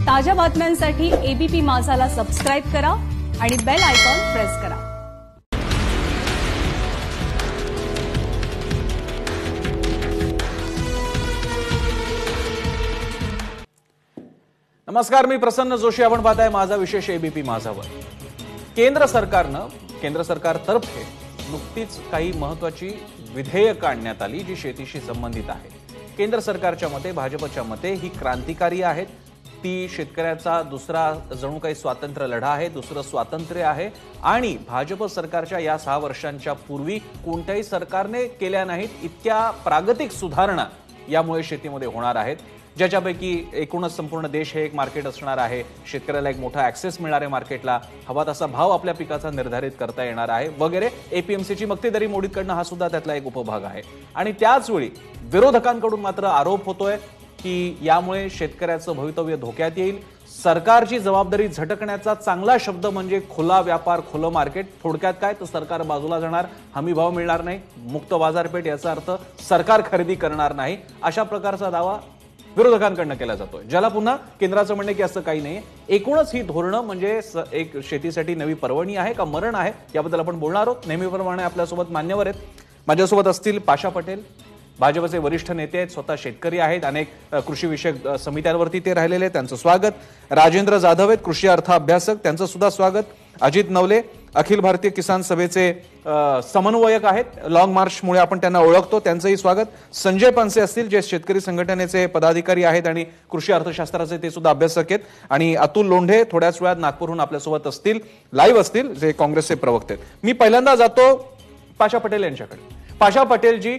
ताज्या बातम्यांसाठी ABP माझाला subscribe करा आणि बेल आयकॉन प्रेस करा। नमस्कार, मी प्रसन्न जोशी। आपण पाहताय माझा विशेष एबीपी माझावर। केंद्र सरकारतर्फे नुकतीच काही महत्त्वाची विधेयक आणण्यात आली जी शेतीशी संबंधित आहे। केंद्र सरकारच्या मते, भाजपच्या मते ही क्रांतिकारी आहेत। ती शेतकऱ्याचा दुसरा जणू काही स्वातंत्र्य लढा आहे, दुसरं स्वातंत्र्य आहे आणि भाजप सरकारच्या या 6 वर्षांच्या पूर्वी कोणत्याही सरकारने केल्या नाहीत इतक्या प्रागतिक सुधारणा यामुळे शेतीमध्ये होणार आहेत, ज्याच्यापैकी एकूणच संपूर्ण देश हे एक मार्केट असणार आहे। शेतकऱ्याला एक मोठा ऍक्सेस मिळणार आहे मार्केटला, हवा तसा भाव आपल्या पिकाचा निर्धारित करता येणार आहे वगैरे। एपीएमसीची मक्तेदारी मोडीकडनं हा सुद्धा त्यातला एक उपभाग आहे। आणि त्याच वेळी विरोधकांकडून मात्र आरोप होतोय की यामुळे शेतकऱ्याचं भवितव्य धोक्यात येईल। सरकारची जबाबदारी झटकण्याचा चांगला शब्द म्हणजे खुला व्यापार, खुलं मार्केट। थोडक्यात काय तर सरकार बाजूला जाणार, हमी भाव मिळणार नाही, मुक्त बाजारपेठ, याचा अर्थ सरकार खरेदी करणार नाही, अशा प्रकारचा दावा विरोधकांकडून केला जातोय, ज्याला पुन्हा केंद्राचं म्हणणे की असं काही नाही। एकूणच ही धोरणं म्हणजे एक शेतीसाठी नवी पर्वणी आहे का मरण आहे याबद्दल आपण बोलणार आहोत। नेहमीप्रमाणे आपल्यासोबत मान्यवर आहेत। माझ्यासोबत असतील पाशा पटेल, भाजपचे वरिष्ठ नेते आहेत, स्वतः शेतकरी आहेत, अनेक कृषी विषयक समित्यांवरती ते राहिलेले आहेत, त्यांचं स्वागत। राजेंद्र जाधव आहेत, कृषी अर्थ अभ्यासक, त्यांचं सुद्धा स्वागत। अजित नवले, अखिल भारतीय किसान सभेचे समन्वयक आहेत, लॉंग मार्चमुळे आपण त्यांना ओळखतो, त्यांचंही स्वागत। संजय पानसे असतील, जे शेतकरी संघटनेचे पदाधिकारी आहेत आणि कृषी अर्थशास्त्राचे ते सुद्धा अभ्यासक आहेत। आणि अतुल लोंढे थोड्याच वेळात नागपूरहून आपल्यासोबत असतील, लाईव्ह असतील, जे काँग्रेसचे प्रवक्ते आहेत। मी पहिल्यांदा जातो पाशा पटेल यांच्याकडे। पाशा पटेलजी,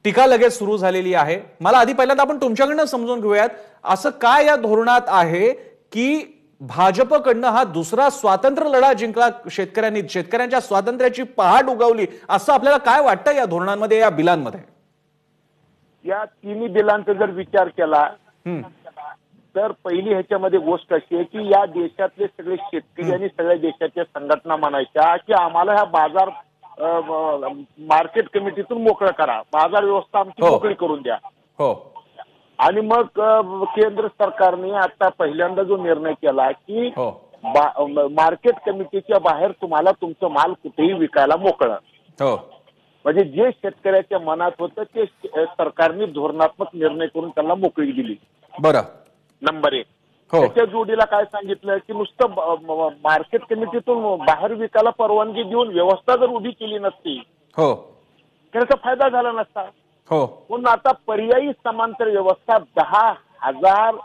टीका लगेच सुरू झालेली आहे। मला आधी पहिल्यांदा आपण तुमच्याकडनं समजून घेऊयात, असं काय या धोरणात आहे की भाजपकडनं हा दुसरा स्वातंत्र्य लढा जिंकला शेतकऱ्यांनी, शेतकऱ्यांच्या स्वातंत्र्याची पहाट उगवली, असं आपल्याला काय वाटतं या धोरणांमध्ये, या बिलांमध्ये? या तिन्ही बिलांचा जर विचार केला तर पहिली ह्याच्यामध्ये गोष्ट अशी आहे की या देशातले सगळे शेतकरी आणि सगळ्या देशाच्या संघटना म्हणायच्या की आम्हाला ह्या बाजार मार्केट कमिटीतून मोकळं करा, बाजार व्यवस्था आमची मोकळी करून द्या। हो। आणि मग केंद्र सरकारने आता पहिल्यांदा जो निर्णय केला की मार्केट कमिटीच्या बाहेर तुम्हाला तुमचं माल कुठेही विकायला मोकळं। हो। म्हणजे जे शेतकऱ्याच्या मनात होतं ते सरकारने धोरणात्मक निर्णय करून त्यांना मोकळी दिली। बरं। नंबर 1। त्याच्या जोडीला काय सांगितलं की नुसतं मार्केट कमिटीतून बाहेर विकायला परवानगी देऊन व्यवस्था जर उभी केली नसती हो त्याचा फायदा झाला नसता। हो। पण आता पर्यायी समांतर व्यवस्था 10,000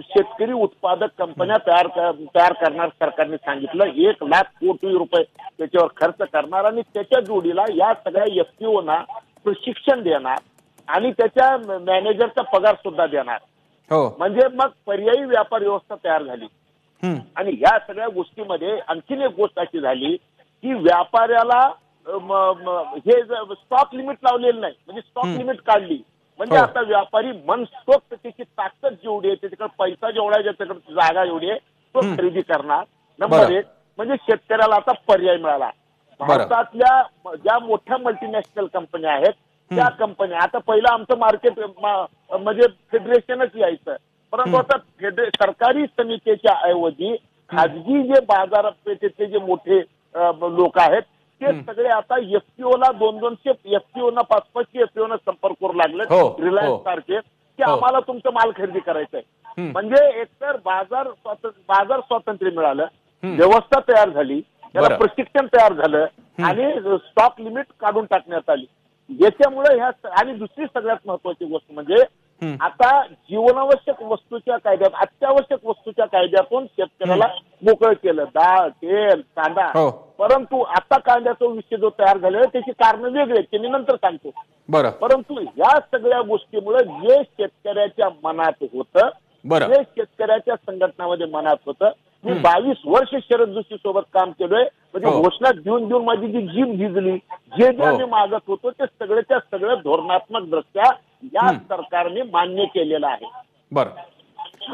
शेतकरी उत्पादक कंपन्या तयार करणार सरकारने सांगितलं। 1 लाख कोटी रुपये त्याच्यावर खर्च करणार आणि त्याच्या जोडीला या सगळ्या एफपीओना प्रशिक्षण देणार आणि त्याच्या मॅनेजरचा पगार सुद्धा देणार। हो। म्हणजे मग पर्यायी व्यापार व्यवस्था तयार झाली। आणि या सगळ्या गोष्टीमध्ये आणखीन एक गोष्ट अशी झाली की व्यापाऱ्याला हे स्टॉक लिमिट लावलेलं नाही, म्हणजे स्टॉक लिमिट काढली। म्हणजे आता व्यापारी मनसोक्त त्याची ताकद जेवढी आहे, त्याच्याकडे पैसा जेवढा आहे, त्याच्याकडे जागा एवढी आहे, तो खरेदी करणार। नंबर 1 म्हणजे शेतकऱ्याला आता पर्याय मिळाला। भारतातल्या ज्या मोठ्या मल्टीनॅशनल कंपन्या आहेत त्या कंपन्या, आता पहिलं आमचं मार्केट म्हणजे फेडरेशनच यायचं, परंतु आता सरकारी समितीच्या ऐवजी खाजगी जे बाजारपेठेतले जे मोठे लोक आहेत ते सगळे आता एफपीओला 200 एफपीओना 500 एफपीओना संपर्क करू लागले, रिलायन्स सारखे, की आम्हाला तुमचं माल खरेदी करायचंय। म्हणजे एकतर बाजार स्वातंत्र्य मिळालं, व्यवस्था तयार झाली, त्याला प्रशिक्षण तयार झालं आणि स्टॉक लिमिट काढून टाकण्यात आली। याच्यामुळे ह्या आणि दुसरी सगळ्यात महत्वाची गोष्ट म्हणजे आता जीवनावश्यक वस्तूच्या कायद्यात, अत्यावश्यक वस्तूच्या कायद्यातून शेतकऱ्याला मोकळं केलं, डाळ, तेल, कांदा। परंतु आता कांद्याचा विषय जो तयार झालेला त्याची कारण वेगळी आहेत, ते मी नंतर सांगतो। परंतु या सगळ्या गोष्टीमुळे जे शेतकऱ्याच्या मनात होतं, जे शेतकऱ्याच्या संघटनामध्ये मनात होतं, मी 22 वर्ष शरद जोशी सोबत काम केलोय, म्हणजे घोषणा देऊन देऊन माझी जी जीभ झिजली, जे आम्ही मागत होतो ते सगळ्याच्या सगळं धोरणात्मक दृष्ट्या या सरकारने मान्य केलेलं आहे। बरं,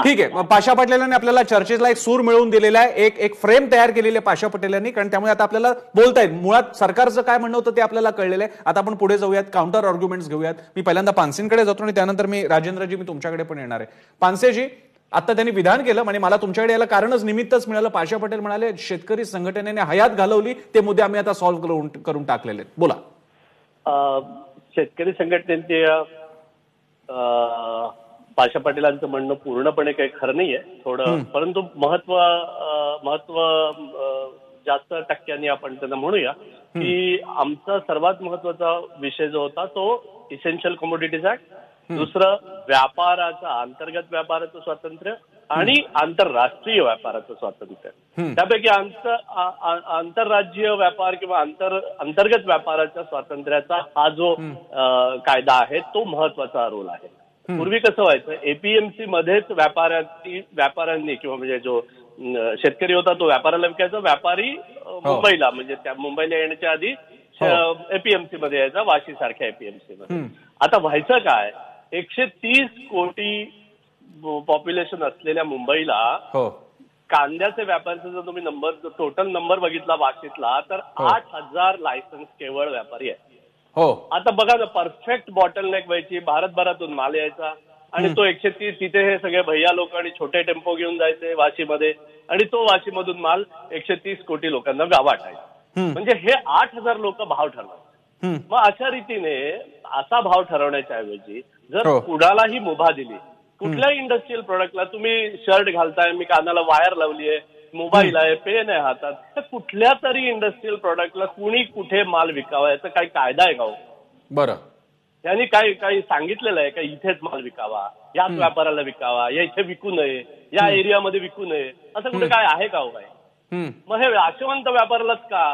ठीक आहे। पाशा पटेलांनी आपल्याला चर्चेला एक सूर मिळवून दिलेला आहे, एक फ्रेम तयार केलेली आहे पाशा पटेलांनी, कारण त्यामुळे आता आपल्याला बोलता येईल मुळात सरकारचं काय म्हणणं होतं ते आपल्याला कळलेलं आहे। आता आपण पुढे जाऊयात, काउंटर आर्ग्युमेंट्स घेऊयात। मी पहिल्यांदा पानसेंकडे जातो आणि त्यानंतर मी राजेंद्रजी मी तुमच्याकडे पण येणार आहे। पानसेजी, आता त्यांनी विधान केलं आणि मला तुमच्याकडे याला कारणच निमित्तच मिळालं. पाशा पटेल म्हणाले शेतकरी संघटनेने हयात घालवली, ते मुद्दे आम्ही आता सॉल्व्ह करून टाकलेले. बोला. शेतकरी संघटनेचे पाशा पाटीलांचं म्हणणं पूर्णपणे काही खरं नाहीये थोडं, परंतु महत्व जास्त टक्क्यांनी आपण त्यांना म्हणूया की आमचा सर्वात महत्वाचा विषय जो होता तो इसेन्शियल कमोडिटीज ऍक्ट, दुसरं व्यापाराचा अंतर्गत व्यापाराचं स्वातंत्र्य आणि आंतरराष्ट्रीय व्यापाराचं स्वातंत्र्य. त्यापैकी आंतरराज्यीय व्यापार किंवा अंतर्गत व्यापाराच्या स्वातंत्र्याचा हा जो कायदा आहे तो महत्वाचा रोल आहे. पूर्वी कसं व्हायचं, एपीएमसी मध्येच व्यापाऱ्यांनी किंवा म्हणजे जो शेतकरी होता तो व्यापाराला विकायचा, व्यापारी मुंबईला म्हणजे त्या मुंबईला येण्याच्या आधी एपीएमसी मध्ये यायचा, वाशी सारख्या एपीएमसी मध्ये. आता व्हायचं काय, 130 कोटी पॉप्युलेशन असलेल्या मुंबईला कांद्याचे व्यापाऱ्याचा जर तुम्ही टोटल नंबर बघितला वाशीतला तर 8,000 लायसन्स केवळ व्यापारी आहे. आता बघा ना, परफेक्ट बॉटलनेक व्हायची, भारतभरातून माल यायचा आणि तो 130 तिथे हे सगळे भैया लोक आणि छोटे टेम्पो घेऊन जायचे वाशीमध्ये आणि तो वाशीमधून माल 130 कोटी लोकांना वाटायचा. म्हणजे हे 8,000 लोक भाव ठरवतात. मग अशा रीतीने असा भाव ठरवण्याच्या ऐवजी जर कुणालाही मुभा दिली, कुठल्याही इंडस्ट्रियल प्रोडक्टला तुम्ही शर्ट घालताय, मी कानाला वायर लावली आहे, मोबाईल आहे, पेन आहे हातात, तर कुठल्या तरी इंडस्ट्रियल प्रोडक्टला कुणी कुठे माल विकावा याचा काही कायदा आहे का हो? बरं, त्यांनी काही सांगितलेलं आहे का इथेच माल विकावा, याच व्यापाराला विकावा, या इथे विकू नये, या एरियामध्ये विकू नये, असं कुठे काय आहे का हो? काय मग हे आशवंत व्यापारालाच का?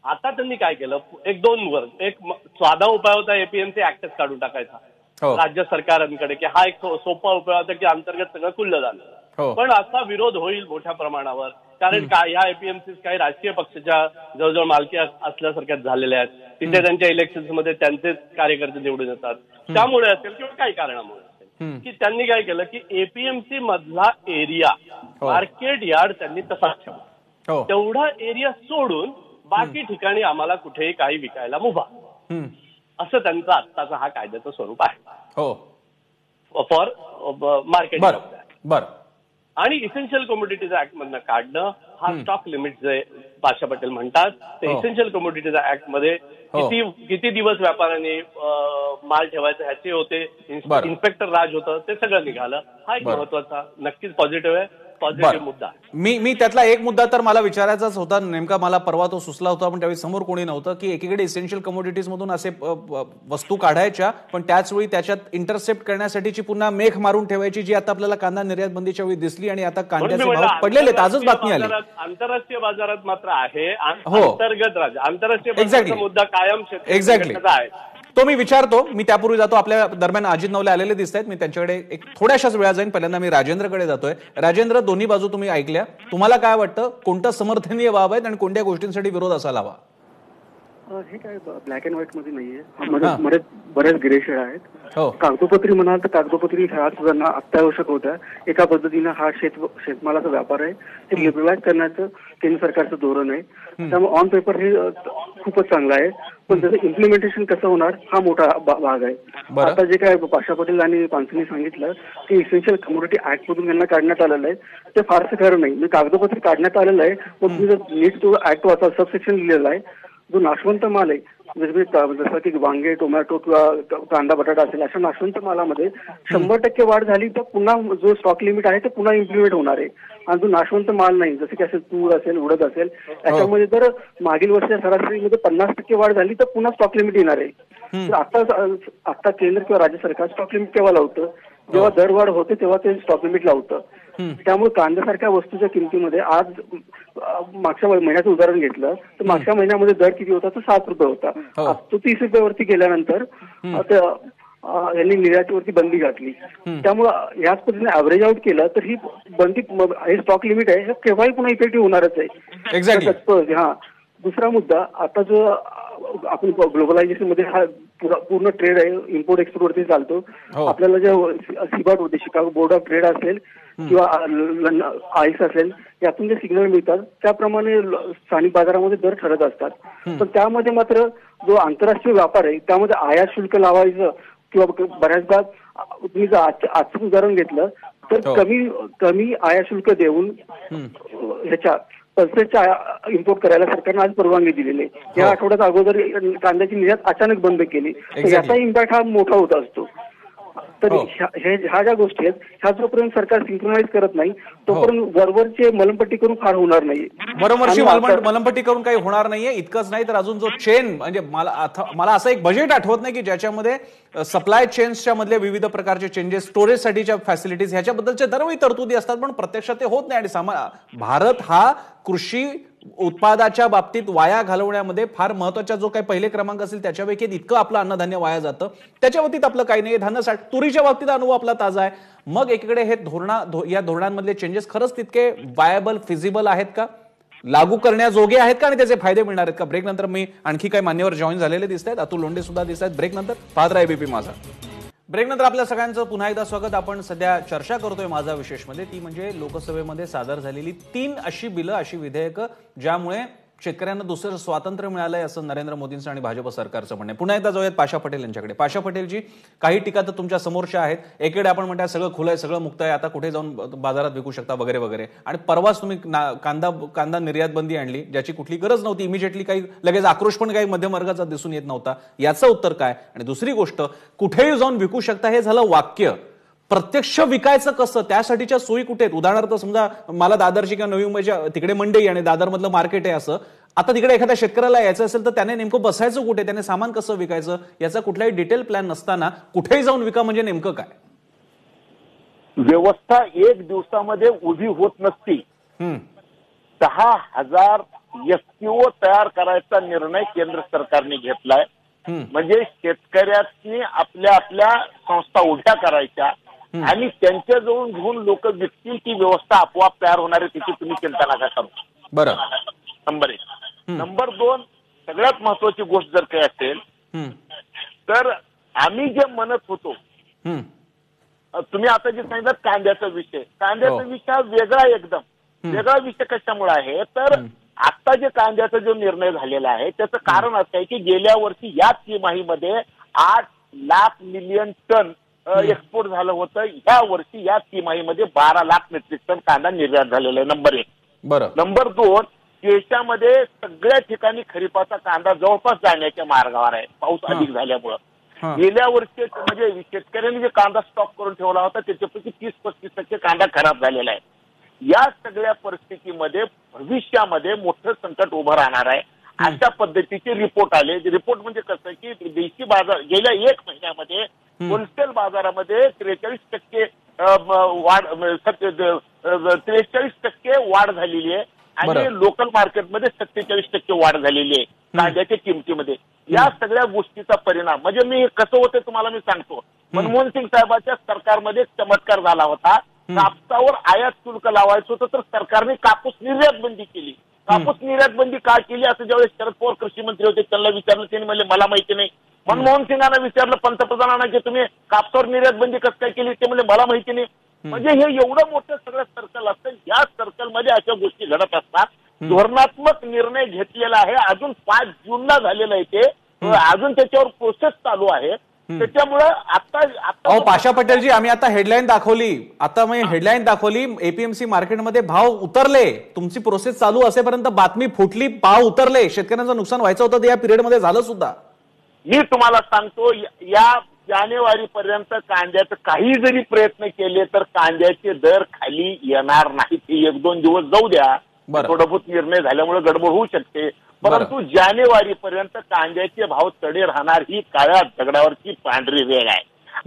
आता त्यांनी काय केलं, एक साधा उपाय होता एपीएमसी ऍक्टच काढून टाकायचा राज्य सरकारांकडे, की हा एक सोपा उपाय होता की अंतर्गत सगळं खुल्लं झालं. पण असा विरोध होईल मोठ्या प्रमाणावर, कारण ह्या एपीएमसी काही राजकीय पक्षाच्या जवळजवळ मालकी असल्यासारख्याच झालेल्या आहेत. तिथे त्यांच्या इलेक्शन्स मध्ये त्यांचेच कार्यकर्ते निवडून येतात. त्यामुळे असेल किंवा काही कारणामुळे असेल की त्यांनी काय केलं की एपीएमसी मधला एरिया मार्केट यार्ड त्यांनी तसाच ठेवला. तेवढा एरिया सोडून बाकी ठिकाणी आम्हाला कुठेही काही विकायला मुभा, असं त्यांचा आत्ताचा हा कायद्याचं स्वरूप आहे फॉर मार्केट. बरं. आणि इसेन्शियल कमोडिटीज ऍक्ट मधनं काढणं हा स्टॉक लिमिट जे पाशा पटेल म्हणतात ते इसेन्शियल कमोडिटीज ऍक्ट मध्ये किती दिवस व्यापाऱ्यांनी माल ठेवायचा ह्याचे होते, इन्स्पेक्टर राज होतं, ते सगळं निघालं. हा एक महत्वाचा नक्कीच पॉझिटिव्ह आहे, पॉझिटिव्ह मुद्दा. मी त्यातला एक मुद्दा तर मला विचारायचाच होता, नेमका मला परवा तो सुचला होता पण त्यावेळी समोर कोणी नव्हतं, की एकीकडे इसेन्शियल कमोडिटीज मधून असे वस्तू काढायच्या पण त्याचवेळी त्याच्यात इंटरसेप्ट करण्यासाठीची पुन्हा मेख मारून ठेवायची, जी आता आपल्याला कांदा निर्यात बंदीच्या वेळी दिसली आणि आता कांद्याचे भाव पडलेले. आजच बातमी आली आंतरराष्ट्रीय बाजारात मात्र आहे, अंतर्गत आंतरराष्ट्रीय मुद्दा कायम शेतकऱ्यांचा आहे. तो मी विचारतो, मी त्यापूर्वी जातो. आपल्या दरम्यान अजित नवले आलेले दिसत आहेत, मी त्यांच्याकडे एक थोड्याशाच वेळा जाईन. पहिल्यांदा मी राजेंद्रकडे जातोय. राजेंद्र, दोन्ही बाजू तुम्ही ऐकल्या, तुम्हाला काय वाटतं, कोणतं समर्थनीय बाब आहेत आणि कोणत्या गोष्टींसाठी विरोध असायला हवा? हे काय ब्लॅक अँड व्हाईट मध्ये नाहीये, बरेच ग्रे शेड आहेत. कागदोपत्री म्हणाल तर कागदोपत्री ह्या सुधारणा अत्यावश्यक होत्या. एका पद्धतीनं हा शेतमालाचा व्यापार आहे, ते लिबरलाइज करण्याचं केंद्र सरकारचं धोरण आहे. त्यामुळे ऑन पेपर हे खूपच चांगलं आहे, पण त्याचं इम्प्लिमेंटेशन कसं होणार हा मोठा भाग आहे. आता जे काय पाशा पटेल आणि पानसरेंनी सांगितलं की इसेन्शियल कमोडिटी ऍक्ट मधून यांना काढण्यात आलेलं आहे, ते फारसं खरं नाही. मी कागदोपत्री काढण्यात आलेलं आहे, पण तुम्ही जर नीट तो ऍक्ट वाचा, सबसेक्शन लिहिलेला आहे, जो नाशवंत माल आहे जसं की वांगे, टोमॅटो किंवा कांदा बटाटा असेल, अशा नाशवंत मालामध्ये 100% वाढ झाली तर पुन्हा जो स्टॉक लिमिट आहे ते पुन्हा इम्प्लिमेंट होणार आहे. आणि जो नाशवंत माल नाही, जसं की असेल तूर असेल, उडद असेल, याच्यामध्ये जर मागील वर्षाच्या सरासरीमध्ये 50% वाढ झाली तर पुन्हा स्टॉक लिमिट येणार आहे. आता केंद्र किंवा राज्य सरकार स्टॉक लिमिट केव्हा लावतं, जेव्हा दरवाढ होते तेव्हा ते स्टॉक लिमिट लावतं. त्यामुळे कांद्यासारख्या वस्तूच्या किमतीमध्ये आज मागच्या महिन्याचं उदाहरण घेतलं तर मागच्या महिन्यामध्ये दर किती होता, तो 7 रुपये होता. तो 30 रुपयावरती गेल्यानंतर यांनी निर्यातीवरती बंदी घातली. त्यामुळे याच पद्धतीने ऍव्हरेज आउट केलं तर ही बंदी, हे स्टॉक लिमिट आहे, केव्हाही पुन्हा इफेक्टिव्ह होणारच आहे. हा दुसरा मुद्दा, आता जो आपण ग्लोबलायझेशन मध्ये हा पूर्ण ट्रेड आहे, इम्पोर्ट एक्सपोर्ट वरती चालतो. आपल्याला जे सिबाट होते, शिकागो बोर्ड ऑफ ट्रेड असेल किंवा आईस असेल, यातून जे सिग्नल मिळतात त्याप्रमाणे स्थानिक बाजारामध्ये दर ठरत असतात. पण त्यामध्ये मात्र जो आंतरराष्ट्रीय व्यापार आहे त्यामध्ये आयात शुल्क लावायचं किंवा बऱ्याचदा तुम्ही जर आजचं उदाहरण घेतलं तर कमी आयात शुल्क देऊन ह्याच्या पल्सेसच्या इम्पोर्ट करायला सरकारने आज परवानगी दिलेली आहे. या आठवड्यात अगोदर कांद्याची निर्यात अचानक बंद केली, याचा इम्पॅक्ट हा मोठा होत असतो. तर ह्या ज्या गोष्टी आहेत ह्या जोपर्यंत सरकार सिंक्रोनाइज करत नाही तोपर्यंत वरवरचे मलमपट्टी करून फार होणार नाही. बरोबरची मलमपट्टी करून काही होणार नाहीये. इतकंच नाही तर अजून जो चेन म्हणजे मला असं एक बजेट आठवत नाही की ज्याच्यामध्ये सप्लाय चेन्सच्या मधले विविध प्रकारचे चेंजेस, स्टोरेजसाठीच्या फॅसिलिटीज ह्याच्याबद्दलच्या दरवेळी तरतुदी असतात पण प्रत्यक्षात ते होत नाही. आणि भारत हा कृषी उत्पादाच्या बाबतीत वाया घालवण्यामध्ये फार महत्वाचा जो काही पहिले क्रमांक असेल त्याच्यापैकी इतकं आपलं अन्नधान्य वाया जातं. त्याच्या बाबतीत आपलं काही नाही. धान्य साठ तुरीच्या बाबतीत अनुभव आपला ताजा आहे. मग एकीकडे हे या धोरणांमधले चेंजेस खरंच तितके वायबल, फिजिबल आहेत का, लागू करण्याजोगे आहेत का आणि त्याचे फायदे मिळणार आहेत का? ब्रेक नंतर मी आणखी काही मान्यवर जॉईन झालेले दिसत आहेत. अतुल लोंढे सुद्धा दिसत आहेत. ब्रेक नंतर पाहत राहा एबीपी माझा. ब्रेक नंतर आपल्या सगळ्यांचं पुन्हा एकदा स्वागत. आपण सध्या चर्चा करतोय माझा विशेषमध्ये, ती म्हणजे लोकसभेमध्ये सादर झालेली 3 अशी बिलं, अशी विधेयकं ज्यामुळे शेतकऱ्यांना दुसरं स्वातंत्र्य मिळालंय असं नरेंद्र मोदींचं आणि भाजप सरकारचं म्हणणं आहे. पुन्हा एकदा जाऊयात पाशा पटेल यांच्याकडे. पाशा पटेलजी, काही टीका तर तुमच्या समोरच्या आहेत. एकीकडे आपण म्हणता सगळं खुलं आहे, सगळं मुक्त आहे, आता कुठे जाऊन बाजारात विकू शकता वगैरे वगैरे, आणि परवाच तुम्ही कांदा निर्यात बंदी आणली ज्याची कुठली गरज नव्हती. इमिजिएटली काही लगेच आक्रोश पण काही मध्यम वर्गाचा दिसून येत नव्हता. याचं उत्तर काय? आणि दुसरी गोष्ट, कुठेही जाऊन विकू शकता हे झालं वाक्य, प्रत्यक्ष विकायचं कसं, त्यासाठीच्या सोयी कुठे आहेत? उदाहरणार्थ समजा मला दादरची किंवा नवी मुंबईच्या तिकडे मंडई आणि दादर मधलं मार्केट आहे असं, आता तिकडे एखाद्या शेतकऱ्याला यायचं असेल तर त्याने नेमकं बसायचं कुठे, त्याने सामान कसं विकायचं, याचा कुठलाही डिटेल प्लॅन नसताना कुठेही जाऊन विका म्हणजे नेमकं काय? व्यवस्था 1 दिवसामध्ये उभी होत नसती. 10,000 एसटीओ तयार करायचा निर्णय केंद्र सरकारने घेतलाय. म्हणजे शेतकऱ्यांनी आपल्या संस्था उभ्या करायच्या आणि त्यांच्याजवळून घेऊन लोक विकतील, ती व्यवस्था आपोआप तयार होणार आहे, त्याची तुम्ही चिंता नका करू. बरं. नंबर 1. नंबर 2, सगळ्यात महत्वाची गोष्ट जर काही असेल तर आम्ही जे म्हणत होतो, तुम्ही आता जे सांगितलं कांद्याचा विषय हा वेगळा, एकदम वेगळा विषय कशामुळे आहे तर आता जे कांद्याचा जो निर्णय झालेला आहे त्याचं कारण असं आहे की गेल्या वर्षी या तिमाहीमध्ये 8 लाख मिलियन टन एक्सपोर्ट झालं होतं. ह्या वर्षी या तिमाहीमध्ये 12 लाख मेट्रिक टन कांदा निर्यात झालेला आहे. नंबर 1. बरं. नंबर 2, देशामध्ये सगळ्या ठिकाणी खरीपाचा कांदा जवळपास जाण्याच्या मार्गावर आहे, पाऊस अधिक झाल्यामुळं. गेल्या वर्षी म्हणजे शेतकऱ्यांनी जे कांदा स्टॉक करून ठेवला होता त्याच्यापैकी 30-35% कांदा खराब झालेला आहे. या सगळ्या परिस्थितीमध्ये भविष्यामध्ये मोठं संकट उभं राहणार आहे. अशा पद्धतीचे रिपोर्ट आले. रिपोर्ट म्हणजे कसं की देशी बाजार गेल्या 1 महिन्यामध्ये होलसेल बाजारामध्ये 43% वाढ, 43% वाढ झालेली आहे आणि लोकल मार्केटमध्ये 47% वाढ झालेली आहे कांद्याच्या किमतीमध्ये. या सगळ्या गोष्टीचा परिणाम म्हणजे मी कसं होतं तुम्हाला मी सांगतो. मनमोहन सिंग साहेबांच्या सरकारमध्ये चमत्कार झाला होता. कापसावर आयात शुल्क लावायचं होतं तर सरकारने कापूस निर्यात बंदी केली. कापूस निर्यात बंदी का केली असं ज्यावेळेस शरद पवार कृषी मंत्री होते त्यांना विचारलं, त्यांनी म्हणले मला माहिती नाही. मनमोहन सिंगांना विचारलं पंतप्रधानांना की तुम्ही कापसावर निर्यात बंदी कसं काय केली, ते म्हणले मला माहिती नाही. म्हणजे हे एवढं मोठं सगळं सर्कल असतं. या सर्कलमध्ये अशा गोष्टी घडत असतात. धोरणात्मक निर्णय घेतलेला आहे, अजून 5 जूनला झालेला आहे ते, अजून त्याच्यावर प्रोसेस चालू आहे. त्याच्यामुळं आता पाशा पटेलजी, आम्ही आता हेडलाईन दाखवली, एपीएमसी मार्केटमध्ये भाव उतरले, तुमची प्रोसेस चालू असेपर्यंत बातमी फुटली, भाव उतरले, शेतकऱ्यांचं नुकसान व्हायचं होतं ते या पिरियडमध्ये झालं सुद्धा. मी तुम्हाला सांगतो या जानेवारी पर्यंत कांद्याचं काही जरी प्रयत्न केले तर कांद्याचे दर खाली येणार नाहीत. 1-2 दिवस जाऊ द्या, थोडंबहुत निर्णय झाल्यामुळे गडबड होऊ शकते, परंतु जानेवारी पर्यंत कांद्याचे भाव चढे राहणार ही काळ्या दगडावरची पांढरी रेघ आहे.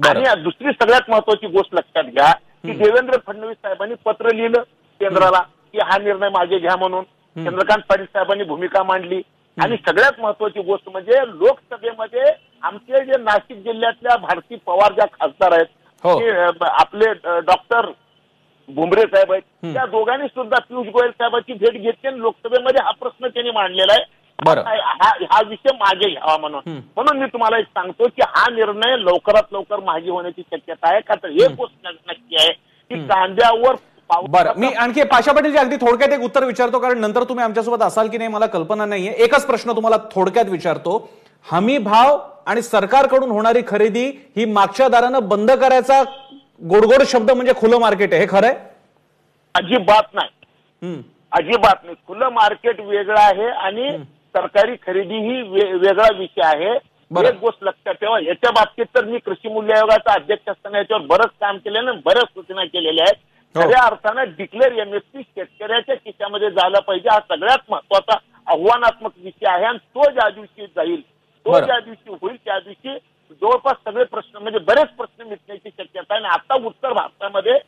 आणि दुसरी सगळ्यात महत्वाची गोष्ट लक्षात घ्या की देवेंद्र फडणवीस साहेबांनी पत्र लिहिलं केंद्राला की हा निर्णय मागे घ्या म्हणून. चंद्रकांत पाटील साहेबांनी भूमिका मांडली. आणि सगळ्यात महत्वाची गोष्ट म्हणजे लोकसभेमध्ये आमचे जे नाशिक जिल्ह्यातल्या भारती पवार ज्या खासदार आहेत, आपले डॉक्टर भुमरे साहेब आहेत, त्या दोघांनी सुद्धा पियुष गोयल साहेबांची भेट घेतली आणि लोकसभेमध्ये हा प्रश्न त्यांनी मांडलेला आहे, हा विषय मागे घ्यावा म्हणून मी तुम्हाला एक सांगतो की हा निर्णय लवकरात लवकर मागे होण्याची शक्यता आहे. का तर हे गोष्ट नक्की आहे की कांद्यावर. बरं, मी आणखी पाशा पटेलजी अगदी थोडक्यात एक उत्तर विचारतो, कारण नंतर तुम्ही आमच्यासोबत असाल की नाही मला कल्पना नाहीये. एकच प्रश्न तुम्हाला थोडक्यात विचारतो. हमी भाव आणि सरकारकडून होणारी खरेदी ही मागच्या दरानं बंद करायचा गोडगोड शब्द म्हणजे खुलं मार्केट आहे, हे खरं आहे? अजिबात नाही, अजिबात नाही. खुलं मार्केट वेगळं आहे आणि सरकारी खरेदी ही वेगळा विषय आहे. एक गोष्ट लक्षात ठेवा, याच्या बाबतीत तर मी कृषी मूल्य आयोगाचा अध्यक्ष असताना याच्यावर बरंच काम केलेलं, बऱ्याच सूचना केलेल्या आहेत. खऱ्या अर्थानं डिक्लेअर एमएसपी शेतकऱ्याच्या खिशामध्ये झाला पाहिजे, हा सगळ्यात महत्वाचा आव्हानात्मक विषय आहे. आणि तो ज्या दिवशी जाईल, तो ज्या दिवशी होईल, त्या दिवशी जवळपास सगळे प्रश्न म्हणजे बरेच प्रश्न मिटण्याची शक्यता आहे. आणि आता उत्तर भारतामध्ये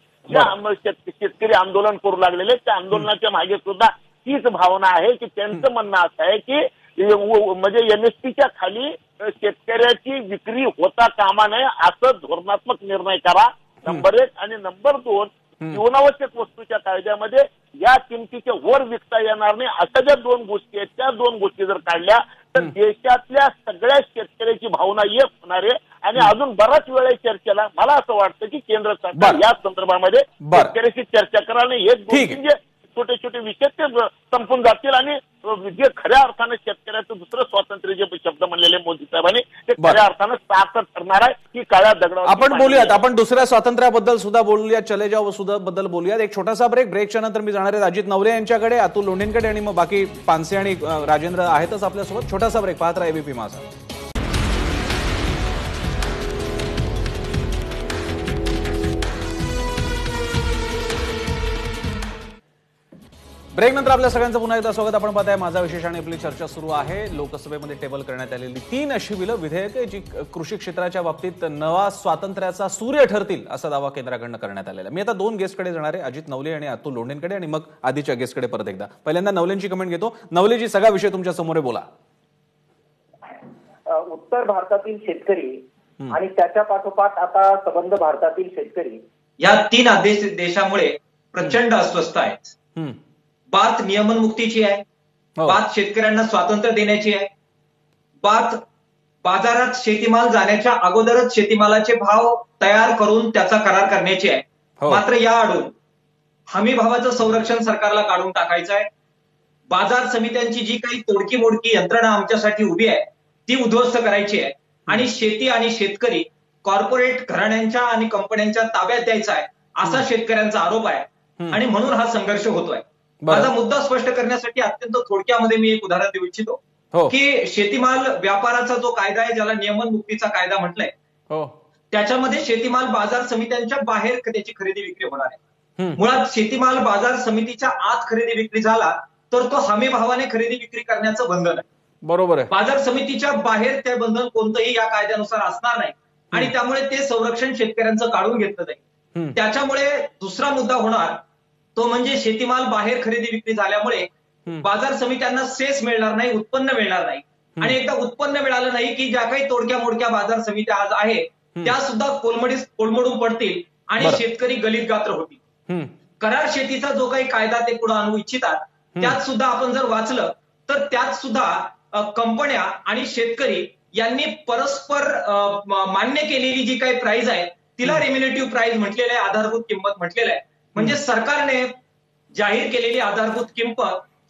शेतकरी आंदोलन करू लागलेले, त्या आंदोलनाच्या मागे सुद्धा हीच भावना आहे की त्यांचं म्हणणं असं आहे की म्हणजे एमएसपीच्या खाली शेतकऱ्याची विक्री होता कामा नये, असं धोरणात्मक निर्णय करा, नंबर 1. आणि नंबर 2, जीवनावश्यक वस्तूच्या कायद्यामध्ये या किमतीच्या वर विकता येणार नाही, अशा ज्या 2 गोष्टी आहेत, त्या 2 गोष्टी जर काढल्या तर देशातल्या सगळ्या शेतकऱ्याची भावना एक होणार आहे. आणि अजून बराच वेळ आहे चर्चेला. मला असं वाटतं की केंद्र सरकार या संदर्भामध्ये शेतकऱ्याशी चर्चा करा आणि एक 2-3 जे छोटे छोटे विषय ते संपून जातील आणि जे खऱ्या अर्थानं शेतकऱ्याचं दुसरं स्वातंत्र्य जे शब्द म्हणलेले मोदी साहेबांनी ते खऱ्या अर्थानं सार्थक ठरणार आहे की काळ्या दगडावर. आपण बोलूयात, आपण दुसऱ्या स्वातंत्र्याबद्दल सुद्धा बोलूयात, चले जाओ सुद्धा बद्दल बोलूयात. एक छोटासा ब्रेकच्या नंतर मी जाणार आहे अजित नवले यांच्याकडे, अतुल लोंढेंकडे आणि मग बाकी पानसे आणि राजेंद्र आहेतच आपल्यासोबत. छोटासा ब्रेक, पाहत राहा एबीपी माझा. ब्रेक नंतर आपल्या सगळ्यांचं पुन्हा एकदा स्वागत. आपण पाहताय माझा विशेष आणि आपली चर्चा सुरू आहे. लोकसभेमध्ये टेबल करण्यात आलेली 3 अशी बिलं, विधेयके जी कृषी क्षेत्राच्या बाबतीत नवा स्वातंत्र्याचा सूर्य ठरतील असा दावा केंद्राकडनं करण्यात आलेला. मी आता 2 गेस्टकडे जाणार आहे, अजित नवले आणि अतुल लोंढेंकडे, आणि मग आधीच्या गेस्टकडे परत एकदा. पहिल्यांदा नवलेंची कमेंट घेतो. नवलेजी, सगळा विषय तुमच्या समोर बोला. उत्तर भारतातील शेतकरी आणि त्याच्या पाठोपाठ आता संबंध भारतातील शेतकरी, या 3 देशामुळे प्रचंड अस्वस्थ आहेत. बात नियमनमुक्तीची आहे, बात शेतकऱ्यांना स्वातंत्र्य देण्याची आहे, बात बाजारात शेतीमाल जाण्याच्या अगोदरच शेतीमालाचे भाव तयार करून त्याचा करार करण्याची आहे. मात्र या आडून हमी भावाचं संरक्षण सरकारला काढून टाकायचं आहे. बाजार समित्यांची जी काही तोडकी मोडकी यंत्रणा आमच्यासाठी उभी आहे ती उद्ध्वस्त करायची आहे आणि शेती आणि शेतकरी कॉर्पोरेट घराण्यांच्या आणि कंपन्यांच्या ताब्यात द्यायचा आहे, असा शेतकऱ्यांचा आरोप आहे. आणि म्हणून हा संघर्ष होतोय. माझा मुद्दा स्पष्ट करण्यासाठी अत्यंत थोडक्यामध्ये मी एक उदाहरण देऊ इच्छितो की शेतीमाल व्यापाराचा जो कायदा आहे, ज्याला नियमन मुक्तीचा कायदा म्हटलंय, त्याच्यामध्ये शेतीमाल बाजार समित्यांच्या बाहेर त्याची खरेदी विक्री होणार आहे. मुळात शेतीमाल बाजार समितीच्या आत खरेदी विक्री झाला तर तो हमी भावाने खरेदी विक्री करण्याचं बंधन आहे. बरोबर आहे. बाजार समितीच्या बाहेर ते बंधन कोणतंही या कायद्यानुसार असणार नाही आणि त्यामुळे ते संरक्षण शेतकऱ्यांचं काढून घेतलं जाईल. त्याच्यामुळे दुसरा मुद्दा होणार तो म्हणजे शेतीमाल बाहेर खरेदी विक्री झाल्यामुळे बाजार समित्यांना सेस मिळणार नाही, उत्पन्न मिळणार नाही. आणि एकदा उत्पन्न मिळालं नाही की ज्या काही तोडक्या मोडक्या बाजार समित्या आज आहे त्या सुद्धा कोलमडून पडतील आणि शेतकरी गलित गात्र होतील. करार शेतीचा जो काही कायदा ते पुढे आणू इच्छितात त्यात सुद्धा आपण जर वाचलं तर त्यात सुद्धा कंपन्या आणि शेतकरी यांनी परस्पर मान्य केलेली जी काही प्राइस आहे तिला रेम्युनेटिव्ह प्राइस म्हटलेलं आहे, आधारभूत किंमत म्हटलेलं आहे. म्हणजे सरकारने जाहीर केलेली आधारभूत किंमत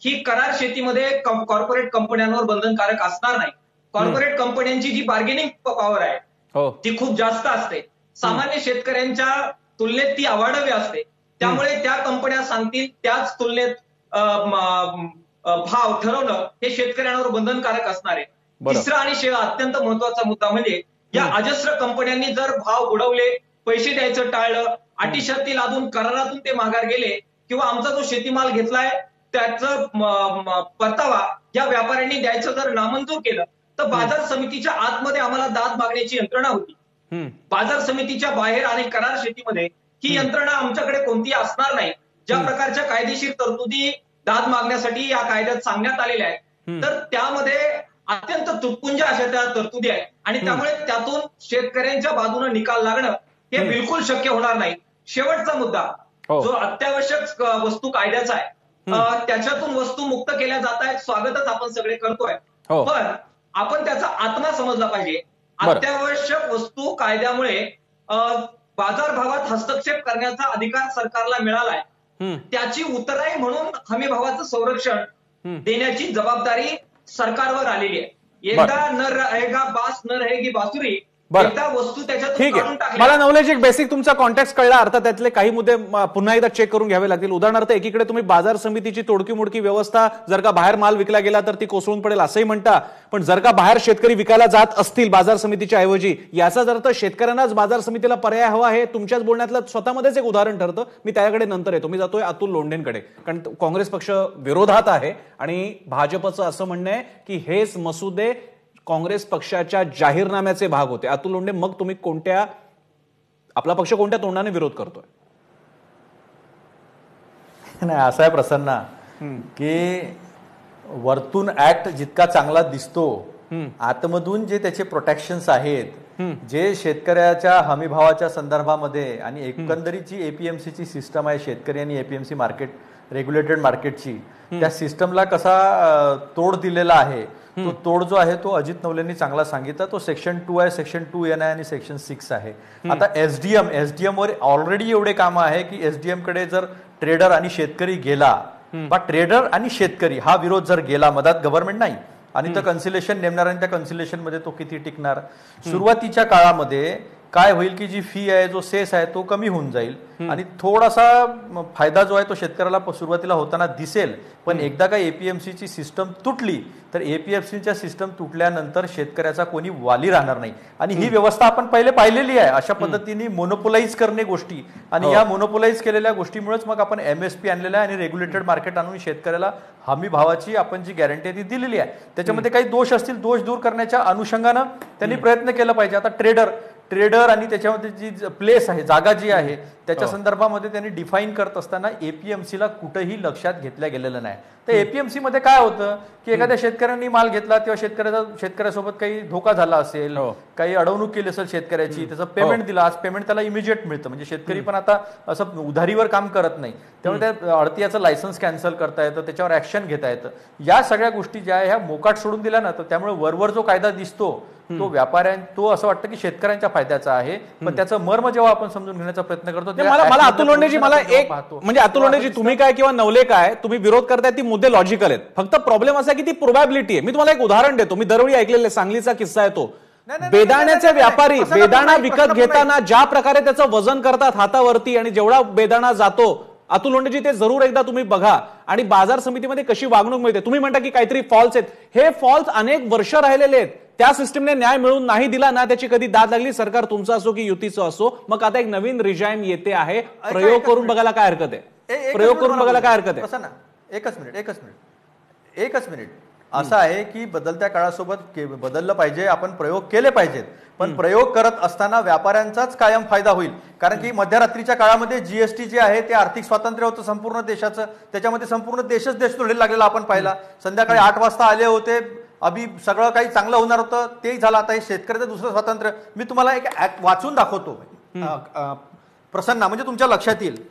ही करार शेतीमध्ये कॉर्पोरेट कंपन्यांवर बंधनकारक असणार नाही. कॉर्पोरेट कंपन्यांची जी बार्गेनिंग पॉवर आहे ती खूप जास्त असते, सामान्य शेतकऱ्यांच्या तुलनेत ती अवाढव्य असते. त्यामुळे त्या कंपन्या सांगतील त्याच तुलनेत भाव ठरवणं हे शेतकऱ्यांवर बंधनकारक असणार आहे. तिसरा आणि अत्यंत महत्वाचा मुद्दा म्हणजे या अजस्र कंपन्यांनी जर भाव बुडवले, पैसे द्यायचं टाळलं, अटी शर्ती लादून करारातून ते माघार गेले किंवा आमचा जो शेतीमाल घेतलाय त्याचं परतावा या व्यापाऱ्यांनी द्यायचं जर नामंजूर केलं तर बाजार समितीच्या आतमध्ये आम्हाला दाद मागण्याची यंत्रणा होती. बाजार समितीच्या बाहेर आणि करार शेतीमध्ये ही यंत्रणा आमच्याकडे कोणतीही असणार नाही. ज्या प्रकारच्या कायदेशीर तरतुदी दाद मागण्यासाठी या कायद्यात सांगण्यात आलेल्या आहेत तर त्यामध्ये अत्यंत तुटपुंज अशा त्या तरतुदी आहेत आणि त्यामुळे त्यातून शेतकऱ्यांच्या बाजूने निकाल लागणं हे बिलकुल शक्य होणार नाही. शेवटचा मुद्दा जो अत्यावश्यक वस्तू कायद्याचा आहे त्याच्यातून वस्तू मुक्त केल्या जात आहेत, स्वागतच आपण सगळे करतोय, पण आपण त्याचा आत्मा समजला पाहिजे. अत्यावश्यक वस्तू कायद्यामुळे बाजारभावात हस्तक्षेप करण्याचा अधिकार सरकारला मिळालाय. त्याची उतराई म्हणून हमी भावाचं संरक्षण देण्याची जबाबदारी सरकारवर आलेली आहे. एकदा न रहेगा बास न रहेगी बासुरी एकदा वस्तू त्याच्यातून ठीक काढून आहे. टाकल्या. मला नवलेश एक बेसिक तुमचा कॉन्टेक्स्ट कळला, अर्थात त्यातले काही मुद्दे पुन्हा एकदा चेक करून घ्यावे लागतील. उदाहरणार्थ एकीकडे तुम्ही बाजार समितीची तोडकी मोडकी व्यवस्था, जर का बाहेर माल विकला गेला तर ती कोसळून पडेल असंही म्हणता, पण जर का बाहेर शेतकरी विकायला जात असतील बाजार समितीच्या ऐवजी, याचाच अर्थ शेतकऱ्यांनाच बाजार समितीला पर्याय हवा आहे. तुमच्याच बोलण्यातलं स्वतःमध्येच एक उदाहरण ठरतं. मी त्याकडे नंतर येतो. मी जातोय अतुल लोंढेंकडे, कारण काँग्रेस पक्ष विरोधात आहे आणि भाजपचं असं म्हणणं आहे की हेच मसुदे काँग्रेस पक्षाच्या जाहीरनाम्याचे भाग होते. अतुल लोंढे, मग तुम्ही आपला पक्ष कोणत्या तोंडाने विरोध करतोय? नाही, असं आहे प्रसन्ना की वरतून ऍक्ट जितका चांगला दिसतो, आतमधून जे त्याचे प्रोटेक्शन्स आहेत, जे शेतकऱ्याच्या हमीभावाच्या संदर्भामध्ये आणि एकंदरीची एपीएमसीची सिस्टम आहे, शेतकरी आणि एपीएमसी मार्केट रेग्युलेटेड मार्केटची, त्या सिस्टमला कसा तोड दिलेला आहे, तो तोड जो आहे तो अजित नवलेंनी चांगला सांगितला. तो सेक्शन 2 आहे, सेक्शन 2N आहे आणि सेक्शन 6 आहे. आता एसडीएम वर ऑलरेडी एवढे काम आहे की एसडीएम कडे जर ट्रेडर आणि शेतकरी गेला, बा ट्रेडर आणि शेतकरी हा विरोध जर गेला, मधात गव्हर्नमेंट नाही आणि तर कन्सिलेशन नेमणार आणि त्या कन्सिलेशन मध्ये तो किती टिकणार. सुरुवातीच्या काळामध्ये काय होईल की जी फी आहे, जो सेस आहे तो कमी होऊन जाईल आणि थोडासा फायदा जो आहे तो शेतकऱ्याला सुरुवातीला होताना दिसेल. पण एकदा का एपीएमसीची सिस्टम तुटली तर एपीएमसीच्या सिस्टम तुटल्यानंतर शेतकऱ्याचा कोणी वाली राहणार नाही. आणि ही व्यवस्था आपण पहिले पाहिलेली आहे. अशा पद्धतीने मोनोपोलाइज करणे गोष्टी, आणि या मोनोपोलाइज केलेल्या गोष्टीमुळेच मग आपण एमएसपी आणलेला आहे आणि रेग्युलेटेड मार्केट आणून शेतकऱ्याला हमी भावाची आपण जी गॅरंटी ती दिलेली आहे. त्याच्यामध्ये काही दोष असतील, दोष दूर करण्याच्या अनुषंगानं त्यांनी प्रयत्न केला पाहिजे. आता ट्रेडर आणि त्याच्यामध्ये जी प्लेस आहे, जागा जी आहे, त्याच्या संदर्भामध्ये त्यांनी डिफाईन करत असताना एपीएमसीला कुठेही लक्षात घेतल्या गेलेलं नाही. तर एपीएमसी मध्ये काय होतं की एखाद्या शेतकऱ्यांनी माल घेतला तेव्हा शेतकऱ्यासोबत काही धोका झाला असेल, काही अडवणूक केली असेल शेतकऱ्याची, त्याचं पेमेंट दिलं, आज पेमेंट त्याला इमिजिएट मिळतं. म्हणजे शेतकरी पण आता असं उधारीवर काम करत नाही, त्यामुळे त्या अडतीयाचं लायसन्स कॅन्सल करता येतं, त्याच्यावर ऍक्शन घेता येतं. या सगळ्या गोष्टी ज्या आहे ह्या मोकाट सोडून दिल्या ना, तर त्यामुळे वरवर जो कायदा दिसतो तो तो असं वाटतं की शेतकऱ्यांच्या फायद्याचा आहे, पण त्याचं मर्म जेव्हा आपण समजून घेण्याचा प्रयत्न करतो. मला अतुल लोंढेजी, मला एक म्हणजे अतुल लोंढेजी, तुम्ही काय किंवा नवले काय, तुम्ही विरोध करताय ती मुद्दे लॉजिकल आहेत. फक्त प्रॉब्लेम असा की ती प्रोबॅबिलिटी आहे. मी तुम्हाला एक उदाहरण देतो. मी दरवेळी ऐकलेले सांगलीचा किस्सा आहे तो. बेदाण्याचे व्यापारी बेदाणा विकत घेताना ज्या प्रकारे त्याचं वजन करतात हातावरती आणि जेवढा बेदाणा जातो, अतुल लोंढेजी ते जरूर एकदा तुम्ही बघा. आणि बाजार समितीमध्ये कशी वागणूक मिळते. तुम्ही म्हणता की काहीतरी फॉल्स आहेत, हे फॉल्स अनेक वर्ष राहिलेले आहेत. त्या सिस्टमने न्याय मिळून नाही दिला ना, त्याची कधी दाद लागली, सरकार तुमचं असो की युतीचं असो. मग आता एक नवीन रिजाईम येते आहे, प्रयोग करून बघायला काय हरकत आहे? प्रयोग करून बघायला काय हरकत आहे? एकच मिनिट असं आहे की बदलत्या काळासोबत बदललं पाहिजे, आपण प्रयोग केले पाहिजेत. पण प्रयोग करत असताना व्यापाऱ्यांचाच कायम फायदा होईल. कारण की मध्यरात्रीच्या काळामध्ये जीएसटी जे आहे ते आर्थिक स्वातंत्र्य होतं संपूर्ण देशाचं, त्याच्यामध्ये संपूर्ण देशच तोडायला लागलेला आपण पाहिला. संध्याकाळी 8 वाजता आले होते, सगळं काही चांगलं होणार होतं, तेही झालं. आता हे शेतकऱ्याचं दुसरं स्वातंत्र्य. मी तुम्हाला एक ऍक्ट वाचून दाखवतो प्रसन्ना, म्हणजे तुमच्या लक्षात येईल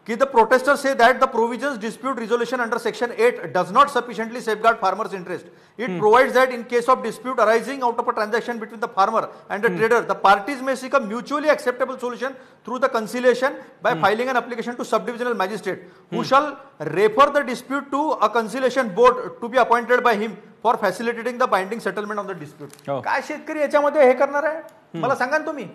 की the protesters say that the provisions dispute resolution under section 8 does not sufficiently safeguard farmers' interest. It provides that in case of dispute arising out of a transaction between the farmer and the trader, the parties may seek a mutually acceptable solution through the conciliation by filing an application to subdivisional magistrate, who shall refer the dispute to a conciliation board to be appointed by him for facilitating the binding settlement of the dispute. काय शेतकरी याच्यामध्ये हे करणार आहे मला सांगा ना तुम्ही.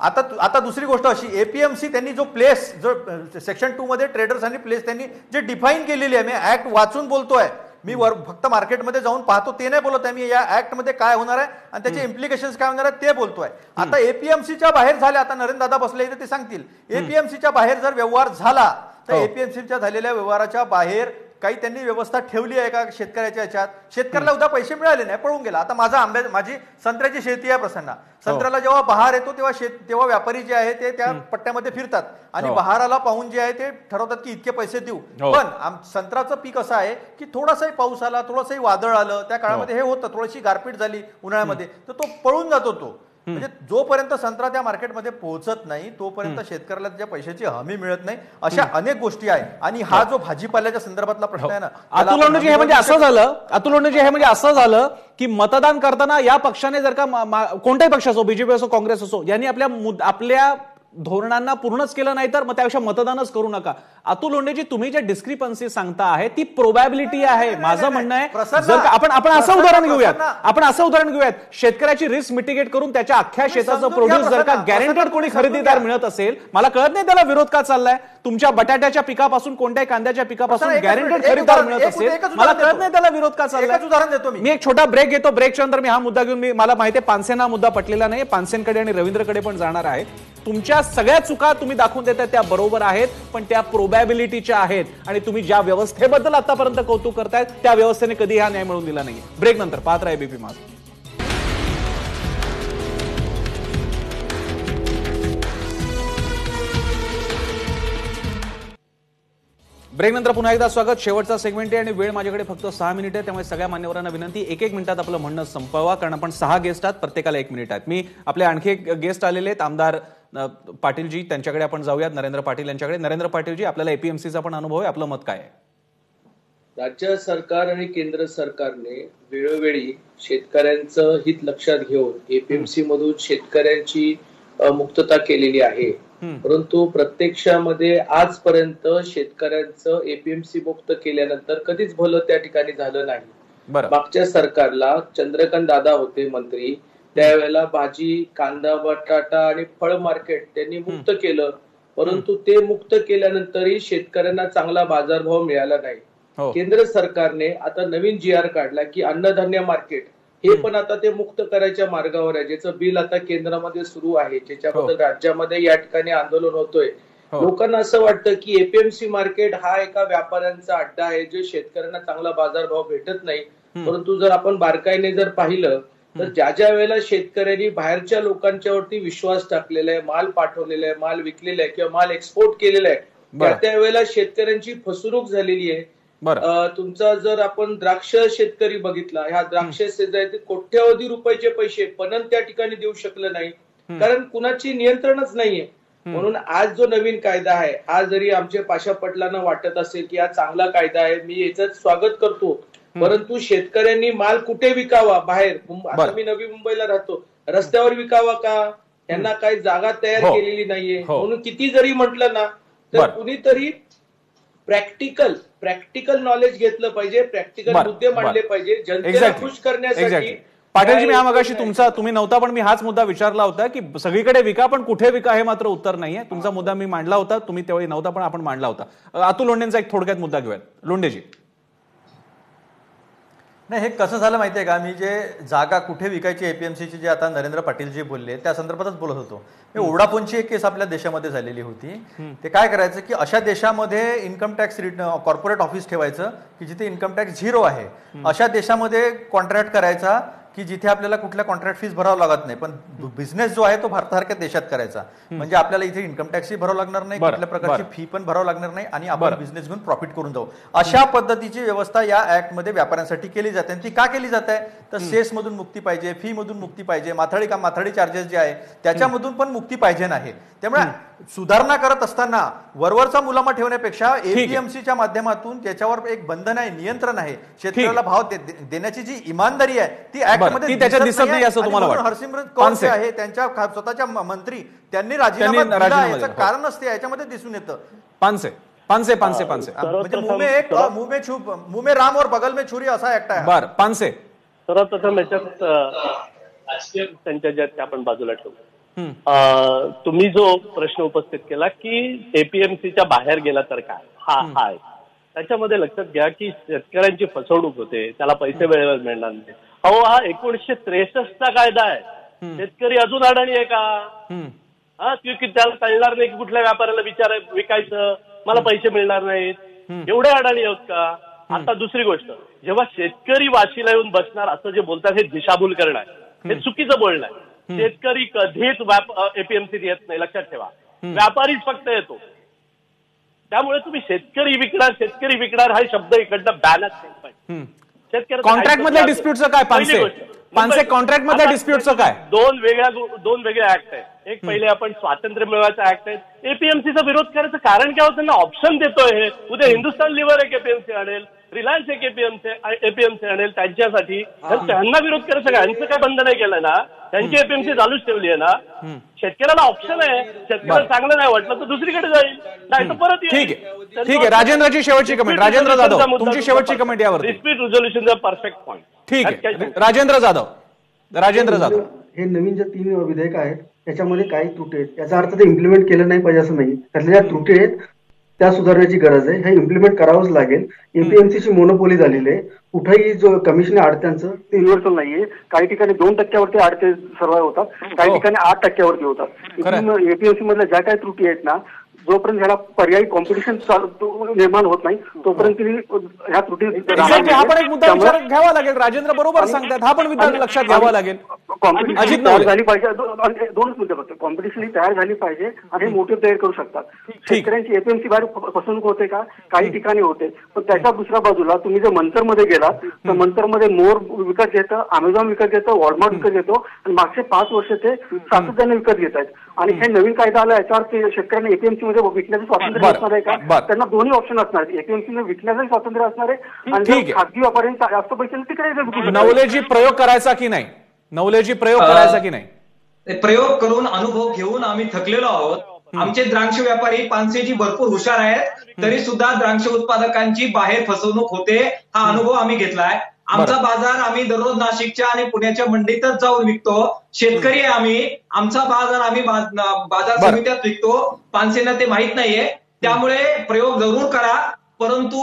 आता दुसरी गोष्ट अशी, एपीएमसी त्यांनी जो प्लेस, जो सेक्शन 2 मध्ये ट्रेडर्स आणि प्लेस त्यांनी जे डिफाईन केलेली आहे, मी ऍक्ट वाचून बोलतोय, मी फक्त मार्केटमध्ये जाऊन पाहतो ते नाही बोलत आहे. मी या ऍक्ट मध्ये काय होणार आहे आणि त्याचे इम्प्लिकेशन्स काय होणार आहेत ते बोलतोय. आता एपीएमसीच्या बाहेर झाले, आता नरेंद्र दादा बसले इथे ते सांगतील. एपीएमसीच्या बाहेर जर व्यवहार झाला तर एपीएमसीच्या झालेल्या व्यवहाराच्या बाहेर काही त्यांनी व्यवस्था ठेवली आहे का शेतकऱ्याच्या याच्यात? शेतकऱ्याला उद्या पैसे मिळाले नाही, पळून गेला. आता माझी संत्र्याची शेती आहे प्रसन्ना, संत्र्याला जेव्हा बहार येतो तेव्हा व्यापारी जे आहे ते त्या पट्ट्यामध्ये फिरतात आणि बहाराला पाहून जे आहे ते ठरवतात की इतके पैसे देऊ. पण संत्र्याचं पीक असं आहे की थोडासाही पाऊस आला, थोडंसंही वादळ आलं, त्या काळामध्ये हे होतं, थोडीशी गारपीट झाली उन्हाळ्यामध्ये तर तो पळून जातो. तो म्हणजे जोपर्यंत संत्रा त्या मार्केटमध्ये पोहोचत नाही तोपर्यंत शेतकऱ्याला त्याच्या पैशाची हमी मिळत नाही. अशा अनेक गोष्टी आहेत. आणि हा जो भाजीपाल्याच्या संदर्भातला प्रश्न आहे ना, अतुल लोंढेजी, हे म्हणजे असं झालं की मतदान करताना या पक्षाने जर का कोणत्याही पक्ष असो, बीजेपी असो, काँग्रेस असो, यांनी आपल्या धोरणांना पूर्णच केलं नाही तर मग त्यापेक्षा मतदानच करू नका. अतुल लोंढेजी, तुम्ही जे डिस्क्रिपन्सी सांगता आहे ती प्रोबॅबिलिटी आहे. माझं म्हणणं आहे जर आपण असं उदाहरण घेऊयात, शेतकऱ्याची रिस्क मिटिगेट करून त्याच्या अख्ख्या शेताचं प्रोड्यूस जर का गॅरंटेड कोणी खरेदीदार मिळत असेल, मला कळत नाही त्याला विरोध का चाललाय. तुमच्या बटाट्याच्या पिकापासून कोणत्याही कांद्याच्या पिकापासून गॅरंटेड खरेदीदार मिळत असेल, मला कळत नाही त्याला विरोध का चाललाय. उदाहरण देतो मी एक छोटा ब्रेक घेतो. ब्रेकच्या नंतर मी हा मुद्दा घेऊन मला माहिती आहे पानसेना मुद्दा पटलेला नाही, पानसेनकडे आणि रवींद्रकडे पण जाणार आहे. तुमच्या सगळ्या चुका तुम्ही दाखवून देताय त्या बरोबर आहेत, पण त्या प्रोबॅबिलिटीच्या आहेत. आणि तुम्ही ज्या व्यवस्थेबद्दल आतापर्यंत कौतुक करतायत त्या व्यवस्थेने कधी हा न्याय मिळवून दिला नाही. ब्रेक नंतर पाहत राहा एबीपी माझा. ब्रेक नंतर पुन्हा एकदा स्वागत. शेवटचा सेगमेंट आहे आणि वेळ माझ्याकडे फक्त 6 मिनिट आहे, त्यामुळे सगळ्या मान्यवरांना विनंती 1-1 मिनिटात आपलं म्हणणं संपवा, कारण आपण 6 गेस्ट आहात, प्रत्येकाला 1 मिनिट आहेत. मी आपले आणखी एक गेस्ट आलेले आहेत, आमदार पाटीलजी, त्यांच्याकडे आपण जाऊयात. नरेंद्र पाटील यांच्याकडे. नरेंद्र पाटीलजी, आपल्याला एपीएमसीचा पण अनुभव आहे, आपलं मत काय आहे? राज्य सरकार आणि केंद्र सरकारने वेळोवेळी शेतकऱ्यांचं हित लक्षात घेऊन एपीएमसी मधून शेतकऱ्यांची मुक्तता केलेली आहे, परंतु प्रत्यक्षामध्ये आजपर्यंत शेतकऱ्यांचं एपीएमसी मुक्त केल्यानंतर कधीच भलं त्या ठिकाणी झालं नाही. मागच्या सरकारला चंद्रकांत दादा होते मंत्री, त्यावेळेला भाजी, कांदा, बटाटा आणि फळ मार्केट त्यांनी मुक्त केलं, परंतु ते मुक्त केल्यानंतरही शेतकऱ्यांना चांगला बाजारभाव मिळाला नाही. केंद्र सरकारने आता नवीन GR काढला की अन्नधान्य मार्केट हे पण आता ते मुक्त करायच्या मार्गावर आहे, ज्याचं बिल आता केंद्रामध्ये सुरू आहे, ज्याच्याबद्दल राज्यामध्ये या ठिकाणी आंदोलन होतोय. लोकांना असं वाटतं की एपीएमसी मार्केट हा एका व्यापाऱ्यांचा अड्डा आहे, जे शेतकऱ्यांना चांगला बाजारभाव भेटत नाही. परंतु जर आपण बारकाईने जर पाहिलं तर ज्या वेळेला शेतकऱ्यांनी बाहेरच्या लोकांच्यावरती विश्वास टाकलेला आहे, माल पाठवलेला आहे, माल विकलेला आहे किंवा माल एक्सपोर्ट केलेला आहे, त्यावेळेला शेतकऱ्यांची फसवणूक झालेली आहे. तुमचा जर आपण द्राक्ष शेतकरी बघितला, ह्या द्राक्ष शेतकरी कोट्यावधी रुपयाचे पैसे पणन त्या ठिकाणी देऊ शकले नाही, कारण कुणाची नियंत्रणच नाहीये. म्हणून आज जो नवीन कायदा आहे, हा जरी आमच्या पाशा पटलांना वाटत असेल की हा चांगला कायदा आहे, मी याचं स्वागत करतो, परंतु शेतकऱ्यांनी माल कुठे विकावा? बाहेर. आता मी नवी मुंबईला राहतो, रस्त्यावर विकावा का? त्यांना काही जागा तयार केलेली नाहीये. म्हणून किती जरी म्हटलं ना तर कुणीतरी प्रॅक्टिकल नॉलेज घेतलं पाहिजे, प्रॅक्टिकल मुद्दे मांडले पाहिजे जनतेला खुश करण्यासाठी. पाटीलजी, मी हा मगाशी तुम्ही नव्हता पण मी हाच मुद्दा विचारला होता की सगळीकडे विका पण कुठे विका, हे मात्र उत्तर नाहीये. तुमचा मुद्दा मी मांडला होता, तुम्ही त्यावेळी नव्हता पण आपण मांडला होता. अतुल लोंढेंचा एक थोडक्यात मुद्दा घेऊयात. लोंढेजी. नाही, हे कसं झालं माहितीये का, मी जे जागा कुठे विकायची एपीएमसीची जे आता नरेंद्र पाटीलजी बोलले त्या संदर्भातच बोलत होतो. वोडाफोनची एक केस आपल्या देशामध्ये झालेली होती. ते काय करायचं की अशा देशामध्ये इन्कम टॅक्स कॉर्पोरेट ऑफिस ठेवायचं की जिथे इन्कम टॅक्स 0 आहे, अशा देशामध्ये कॉन्ट्रॅक्ट करायचा की जिथे आपल्याला कुठल्या कॉन्ट्रॅक्ट फीस भरावं लागत नाही, पण बिझनेस जो आहे तो भारतासारख्या देशात करायचा, म्हणजे आपल्याला इथे इन्कम टॅक्सही भरावं लागणार नाही, कुठल्या प्रकारची फी पण भरावं लागणार नाही, आणि आपण बिझनेस घेऊन प्रॉफिट करून जाऊ. अशा पद्धतीची व्यवस्था या ऍक्टमध्ये व्यापाऱ्यांसाठी केली जाते. आणि ती का केली जात आहे तर सेस मधून मुक्ती पाहिजे, फी मधून मुक्ती पाहिजे, माथाडी चार्जेस जे आहे त्याच्यामधून पण मुक्ती पाहिजे नाही. त्यामुळे सुधारणा करत असताना वरवरचा मुलामा ठेवण्यापेक्षा एपीएमसीच्या माध्यमातून त्याच्यावर एक बंधन आहे, नियंत्रण आहे, शेतकऱ्याला भाव देण्याची जी इमानदारी आहे ती ऍक्टमध्ये दिसत नाही असं तुम्हाला वाटतं? हरसिमरत कौर जे आहे त्यांच्या स्वतःच्या मंत्री त्यांनी राजीनामा दिला, याचं कारण असते याच्यामध्ये दिसून येतं. पानसे म्हणजे मुंह में राम और बगल में छुरी असा ऍक्ट आहे. बरं, पानसे. सर्वप्रथम याच्यात त्यांच्या ज्या आपण बाजूला ठेवू, तुम्ही जो प्रश्न उपस्थित केला की एपीएमसीच्या बाहेर गेला तर काय, हा आहे. त्याच्यामध्ये लक्षात घ्या की शेतकऱ्यांची फसवणूक होते, त्याला पैसे वेळेवर मिळणार नाही. अहो, हा 1963चा कायदा आहे. शेतकरी अजून अडाणी आहे का? की त्याला कळणार नाही की कुठल्या व्यापाऱ्याला विकायचं, मला पैसे मिळणार नाहीत, एवढे अडाणी आहोत का? आता दुसरी गोष्ट, जेव्हा शेतकरी वाशीला येऊन बसणार असं जे बोलतात हे दिशाभूल करणं आहे, हे चुकीचं बोलणं आहे. शेतकरी कधीच एपीएमसीत येत नाही, लक्षात ठेवा. व्यापारीच फक्त येतो. त्यामुळे तुम्ही शेतकरी विकणार हा शब्द इकडनं बॅनच नाही. शेतकरी कॉन्ट्रॅक्ट मधल्या डिस्प्यूटचं काय? पानसे कॉन्ट्रॅक्ट मधल्या डिस्प्यूटचं काय? दोन वेगळे ऍक्ट आहेत. एक पहिले आपण स्वातंत्र्य मिळवायचा ऍक्ट आहे. एपीएमसीचा विरोध करायचं कारण काय होतं ना, ऑप्शन देतोय हे. उद्या हिंदुस्थान लिव्हर एक एपीएमसी आणेल, रिलायन्स एक एपीएमसी आणेल त्यांच्यासाठी, तर त्यांना विरोध करायचं का? यांचं काय बंद नाही केलं ना, त्यांची एपीएमसी चालूच ठेवली आहे ना. शेतकऱ्याला ऑप्शन आहे, शेतकऱ्याला चांगलं नाही वाटलं तर दुसरीकडे जाईल, नाही तर परत येईल. ठीक आहे. राजेंद्रची शेवटची कमेंट. राजेंद्र जाधव, तुमची शेवटची कमेंट यावर. डिस्प्यूट रिझोल्युशनचा परफेक्ट पॉईंट. ठीक आहे. राजेंद्र जाधव, हे नवीन जे 3 विधेयक आहेत त्याच्यामध्ये काही त्रुटी आहेत, याचा अर्थ ते इम्प्लिमेंट केलं नाही पाहिजे असं नाही. त्यातल्या ज्या त्रुटी आहेत त्या सुधारण्याची गरज आहे. हे इम्प्लिमेंट करावंच लागेल. एपीएमसीची मोनोपोली झालेली आहे. कुठेही जो कमिशन आहे आडत्यांचं ते युनिव्हर्सल नाहीये. काही ठिकाणी 2% आडते सर्व होतात, काही ठिकाणी 8% होतात. एपीएमसी मधल्या ज्या काही त्रुटी आहेत ना, जोपर्यंत ह्याला पर्यायी कॉम्पिटिशन निर्माण होत नाही तोपर्यंत ह्या त्रुटी हा पण एक मुद्दा विचारात घ्यावा लागेल. राजेंद्र बरोबर सांगतात, हा पण मुद्दा लक्षात घ्यावा लागेल. कॉम्पिटिशन तयार झाली पाहिजे. 2च मुद्दे फक्त. कॉम्पिटिशन ही तयार झाली पाहिजे आणि हे मोठे तयार करू शकतात. शेतकऱ्यांची एपीएमसी बाहेर फसवणूक होते का? काही ठिकाणी होते. पण त्याच्या दुसऱ्या बाजूला तुम्ही जर मंतरमध्ये गेलात तर मंतरमध्ये मोर विकत घेतं, अमेझॉन विकत घेतं, वॉलमार्ट विकत घेतो आणि मागचे 5 वर्ष ते सातत्याने विकत घेत आहेत. आणि हे नवीन कायदा आला याच्यावर ते शेतकऱ्यांना एपीएमसी मध्ये विकण्याचं स्वातंत्र्य असणार आहे का? त्यांना दोन्ही ऑप्शन असणार आहे. एपीएमसी विकण्याचं स्वातंत्र्य असणार आहे आणि खासगी व्यापाऱ्यांनी जास्त पैसे तिकडे नवलेजी प्रयोग करायचा की नाही? प्रयोग करून अनुभव घेऊन आम्ही थकलेलो आहोत. आमचे द्राक्ष व्यापारी पानसेजी भरपूर हुशार आहेत, तरी सुद्धा द्राक्ष उत्पादकांची बाहेर फसवणूक होते. हा अनुभव आम्ही घेतलाय. आमचा बाजार आम्ही दररोज नाशिकच्या आणि पुण्याच्या मंडीतच जाऊन विकतो. शेतकरी आहे आम्ही. आमचा बाजार आम्ही बाजार समित्यात विकतो. पानसेना ते माहित नाहीये. त्यामुळे प्रयोग जरूर करा, परंतु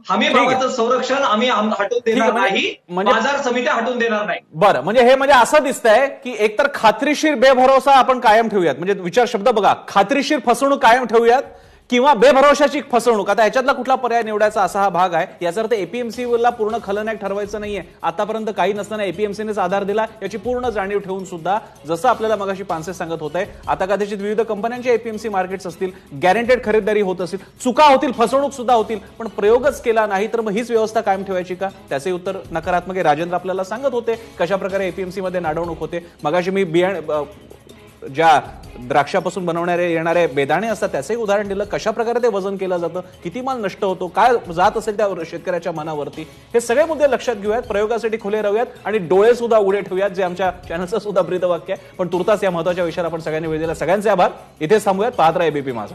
हमी भावाचं संरक्षण आम्ही हटवून देणार नाही, बाजार समित्या हटवून देणार नाही. बरं, म्हणजे असं दिसतंय की एकतर खात्रीशीर बेभरोसा आपण कायम ठेवूयात, म्हणजे विचार शब्द बघा, खात्रीशीर फसवणूक कायम ठेवूयात किंवा बेभरोशाची फसवणूक. आता याच्यातला कुठला पर्याय निवडायचा असा हा भाग आहे. याचा अर्थ एपीएमसीला पूर्ण खलनायक ठरवायचं नाहीये. आतापर्यंत काही नसताना एपीएमसीनेच आधार दिला याची पूर्ण जाणीव ठेवून सुद्धा, जसं आपल्याला मगाशी पानसे सांगत होत आहे, आता कदाचित विविध कंपन्यांचे एपीएमसी मार्केट्स असतील, गॅरंटेड खरेदीदारी होत असेल, चुका होतील, फसवणूक सुद्धा होतील, पण प्रयोगच केला नाही तर मग हीच व्यवस्था कायम ठेवायची का? त्याचे उत्तर नकारात्मक आहे. राजेंद्र आपल्याला सांगत होते कशा प्रकारे एपीएमसी मध्ये नाडवणूक होते. मगाशी मी ज्या द्राक्षापासून बनवणारे येणारे बेदाणे असतात त्याचंही उदाहरण दिलं. कशा प्रकारे ते वजन केलं जातं, किती माल नष्ट होतो, काय जात असेल त्या शेतकऱ्याच्या मनावरती, हे सगळे मुद्दे लक्षात घेऊयात. प्रयोगासाठी खुले राहूयात आणि डोळे सुद्धा उघडे ठेवूयात, जे आमच्या चॅनलचं सुद्धा ब्रीदवाक्य आहे. पण तुर्तास या महत्वाच्या विषयावर आपण सगळ्यांनी वेळ दिला. सगळ्यांचे आभार. इथेच थांबूयात. पाहत राहा एबीपी माझा.